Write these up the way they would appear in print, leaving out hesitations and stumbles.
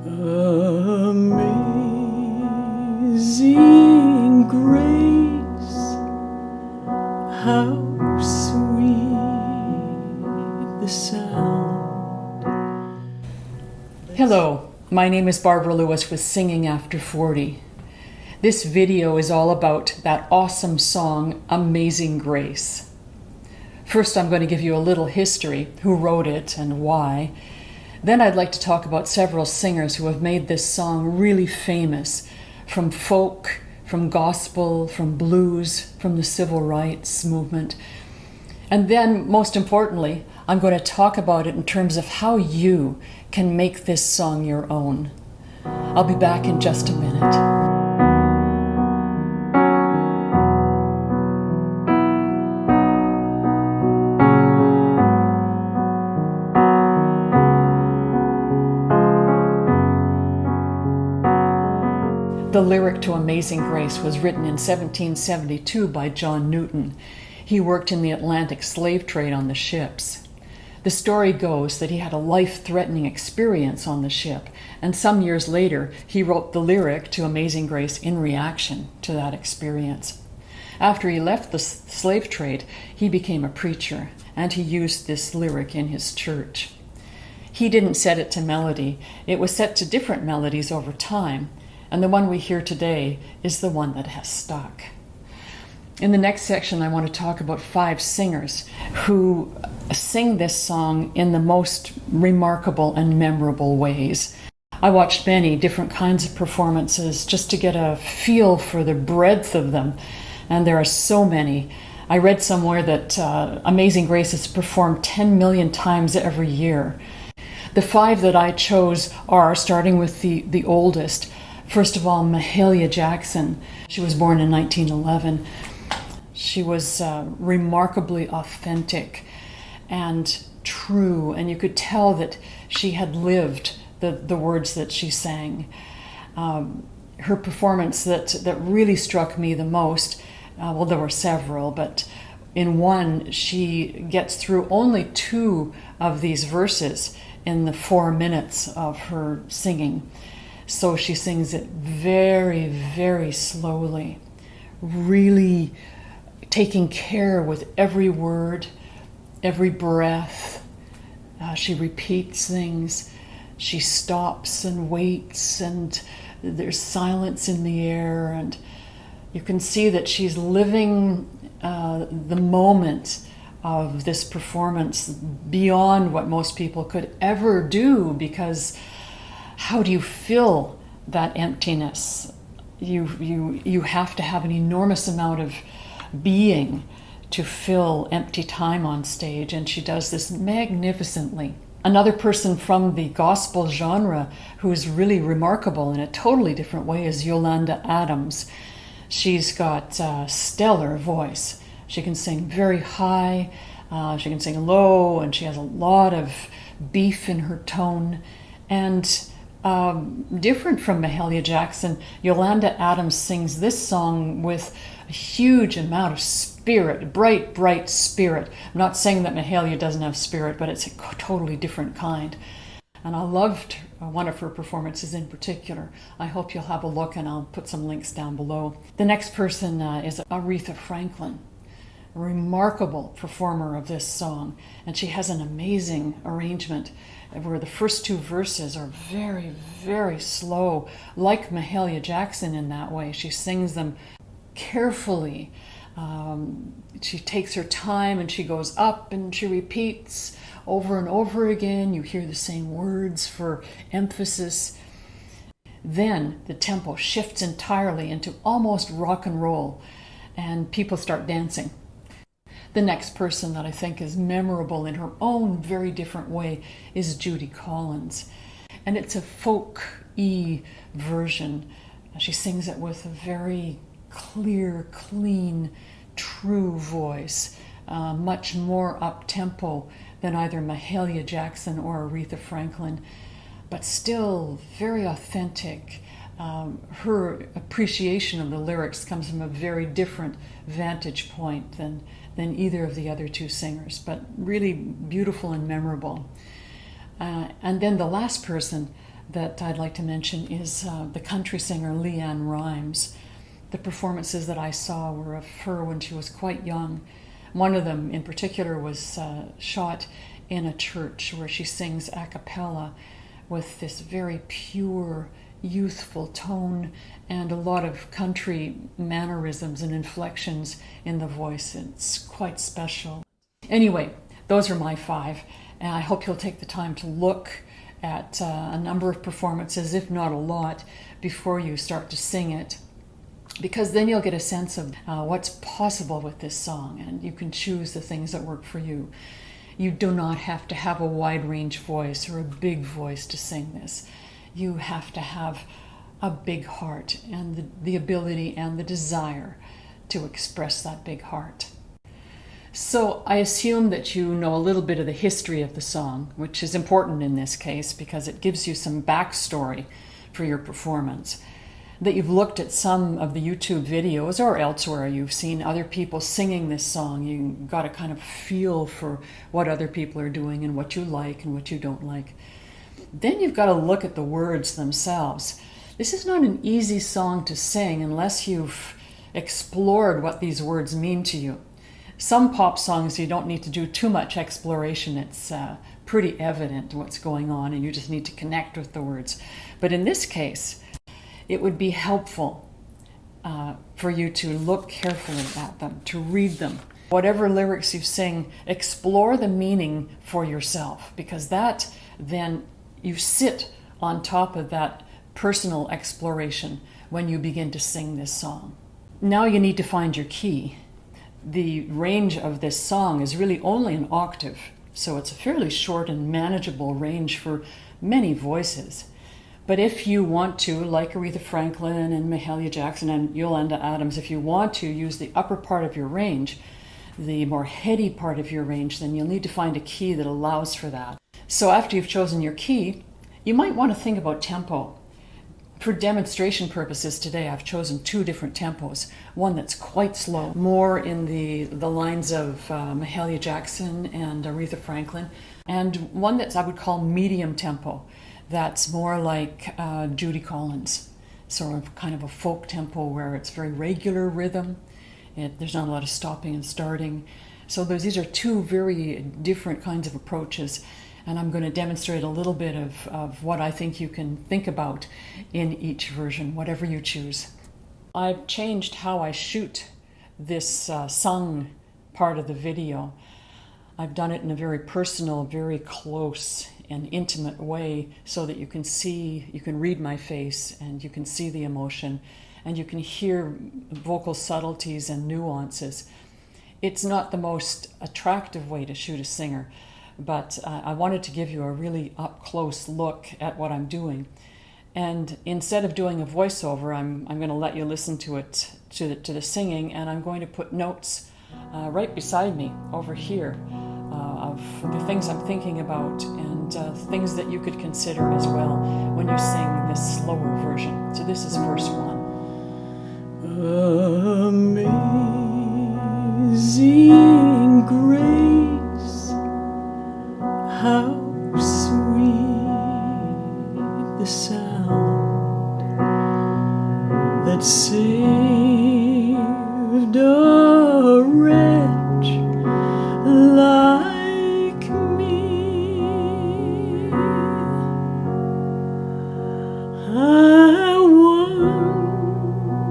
Amazing grace, how sweet the sound. Hello, my name is Barbara Lewis with Singing After 40. This video is all about that awesome song, Amazing Grace. First, I'm going to give you a little history, who wrote it and why. Then I'd like to talk about several singers who have made this song really famous, from folk, from gospel, from blues, from the civil rights movement. And then, most importantly, I'm going to talk about it in terms of how you can make this song your own. I'll be back in just a minute. The lyric to Amazing Grace was written in 1772 by John Newton. He worked in the Atlantic slave trade on the ships. The story goes that he had a life-threatening experience on the ship, and some years later he wrote the lyric to Amazing Grace in reaction to that experience. After he left the slave trade, he became a preacher, and he used this lyric in his church. He didn't set it to melody. It was set to different melodies over time, and the one we hear today is the one that has stuck. In the next section, I want to talk about 5 singers who sing this song in the most remarkable and memorable ways. I watched many different kinds of performances just to get a feel for the breadth of them, and there are so many. I read somewhere that Amazing Grace is performed 10 million times every year. The 5 that I chose are, starting with the oldest, first of all, Mahalia Jackson. She was born in 1911. She was remarkably authentic and true, and you could tell that she had lived the words that she sang. Her performance that really struck me the most, well, there were several, but in one, she gets through only 2 of these verses in the 4 minutes of her singing. So she sings it very, very slowly, really taking care with every word, every breath. She repeats things. She stops and waits, and there's silence in the air, and you can see that she's living the moment of this performance beyond what most people could ever do, because how do you fill that emptiness? You have to have an enormous amount of being to fill empty time on stage, and she does this magnificently. Another person from the gospel genre who is really remarkable in a totally different way is Yolanda Adams. She's got a stellar voice. She can sing very high, she can sing low, and she has a lot of beef in her tone. And different from Mahalia Jackson, Yolanda Adams sings this song with a huge amount of spirit, bright spirit. I'm not saying that Mahalia doesn't have spirit, but it's a totally different kind. And I loved one of her performances in particular. I hope you'll have a look, and I'll put some links down below. The next person is Aretha Franklin, a remarkable performer of this song, and she has an amazing arrangement where the first 2 verses are very, very slow, like Mahalia Jackson in that way. She sings them carefully. She takes her time, and she goes up and she repeats over and over again. You hear the same words for emphasis. Then the tempo shifts entirely into almost rock and roll, and people start dancing. The next person that I think is memorable in her own very different way is Judy Collins. And it's a folk-y version. She sings it with a very clear, clean, true voice, much more up-tempo than either Mahalia Jackson or Aretha Franklin, but still very authentic. Her appreciation of the lyrics comes from a very different vantage point than either of the other 2 singers, but really beautiful and memorable. And then the last person that I'd like to mention is the country singer Leanne Rimes. The performances that I saw were of her when she was quite young. One of them in particular was shot in a church where she sings a cappella with this very pure, youthful tone and a lot of country mannerisms and inflections in the voice. It's quite special. Anyway, those are my 5, and I hope you'll take the time to look at a number of performances, if not a lot, before you start to sing it, because then you'll get a sense of what's possible with this song, and you can choose the things that work for you. You do not have to have a wide range voice or a big voice to sing this. You have to have a big heart and the ability and the desire to express that big heart. So I assume that you know a little bit of the history of the song, which is important in this case because it gives you some backstory for your performance. That you've looked at some of the YouTube videos or elsewhere, you've seen other people singing this song. You got a kind of feel for what other people are doing and what you like and what you don't like. Then you've got to look at the words themselves. This is not an easy song to sing unless you've explored what these words mean to you. Some pop songs you don't need to do too much exploration. It's pretty evident what's going on and you just need to connect with the words. But in this case, it would be helpful for you to look carefully at them, to read them. Whatever lyrics you sing, explore the meaning for yourself, because that then you sit on top of that personal exploration when you begin to sing this song. Now you need to find your key. The range of this song is really only an octave, so it's a fairly short and manageable range for many voices. But if you want to, like Aretha Franklin and Mahalia Jackson and Yolanda Adams, if you want to use the upper part of your range, the more heady part of your range, then you'll need to find a key that allows for that. So after you've chosen your key, you might want to think about tempo. For demonstration purposes today, I've chosen 2 different tempos. One that's quite slow, more in the lines of Mahalia Jackson and Aretha Franklin, and one that's I would call medium tempo. That's more like Judy Collins, sort of kind of a folk tempo where it's very regular rhythm. There's not a lot of stopping and starting. So these are 2 very different kinds of approaches. And I'm going to demonstrate a little bit of what I think you can think about in each version, whatever you choose. I've changed how I shoot this sung part of the video. I've done it in a very personal, very close and intimate way so that you can read my face and you can see the emotion and you can hear vocal subtleties and nuances. It's not the most attractive way to shoot a singer, but I wanted to give you a really up-close look at what I'm doing. And instead of doing a voiceover, I'm going to let you listen to it, to the singing, and I'm going to put notes right beside me over here of the things I'm thinking about and things that you could consider as well when you sing this slower version. So this is verse 1. Amazing grace, how sweet the sound that saved a wretch like me. I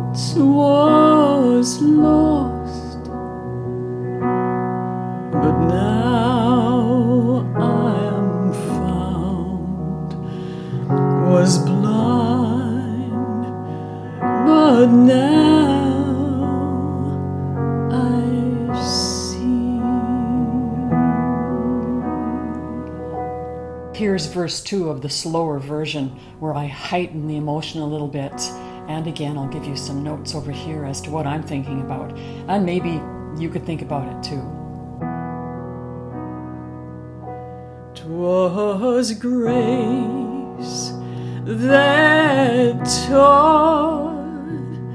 once was lost, but now I am found, was blind, but now I see. Here's verse 2 of the slower version where I heighten the emotion a little bit. And again, I'll give you some notes over here as to what I'm thinking about. And maybe you could think about it too. 'Twas grace that taught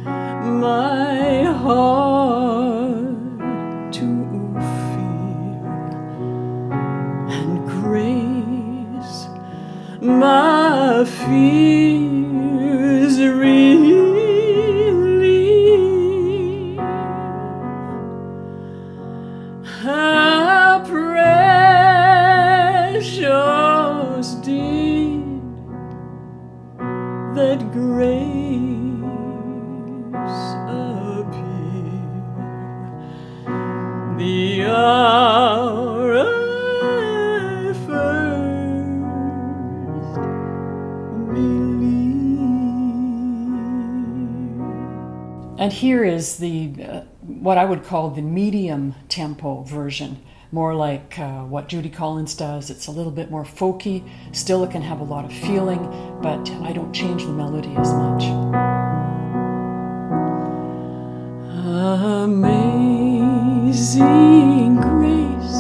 my heart to fear, and grace my fear that grace appear. The hour I first believed. And here is the what I would call the medium tempo version, more like what Judy Collins does. It's a little bit more folky. Still, it can have a lot of feeling, but I don't change the melody as much. Amazing grace,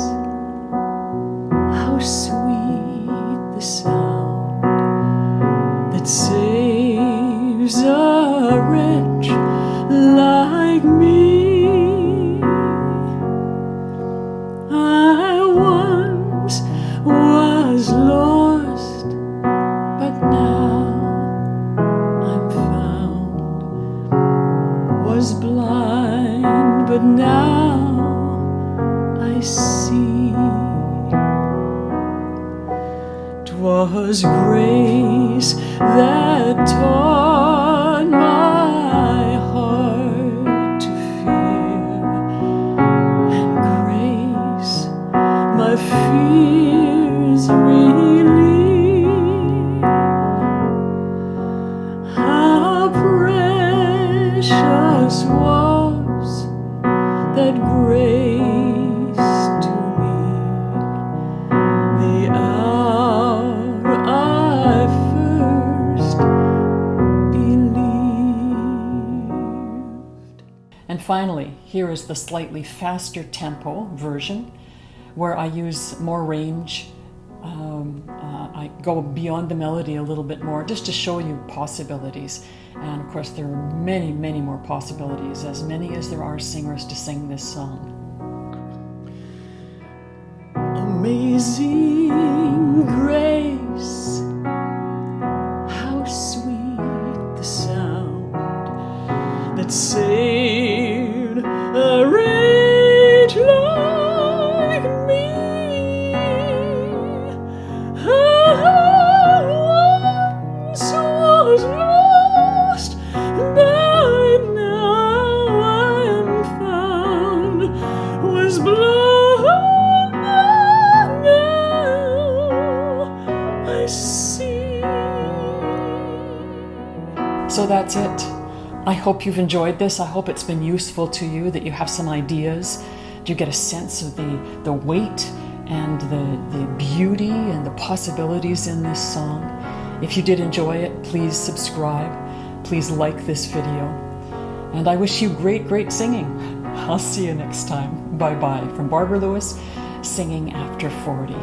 how sweet the sound that saves a wretch like me. I once was lost, but now I'm found. Was blind, but now I see. 'Twas grace that taught my heart to fear, and grace my fears relieved. How precious was that grace to me, the hour I first believed. And finally, here is the slightly faster tempo version, where I use more range. I go beyond the melody a little bit more, just to show you possibilities. And of course, there are many, many more possibilities, as many as there are singers to sing this song. Amazing grace, how sweet the sound that saved a wretch like me. I once was lost, but now I am found. Was blind, but now I see. So that's it. I hope you've enjoyed this. I hope it's been useful to you, that you have some ideas. Do you get a sense of the weight and the beauty and the possibilities in this song? If you did enjoy it, please subscribe. Please like this video. And I wish you great, great singing. I'll see you next time. Bye-bye. From Barbara Lewis, Singing After 40.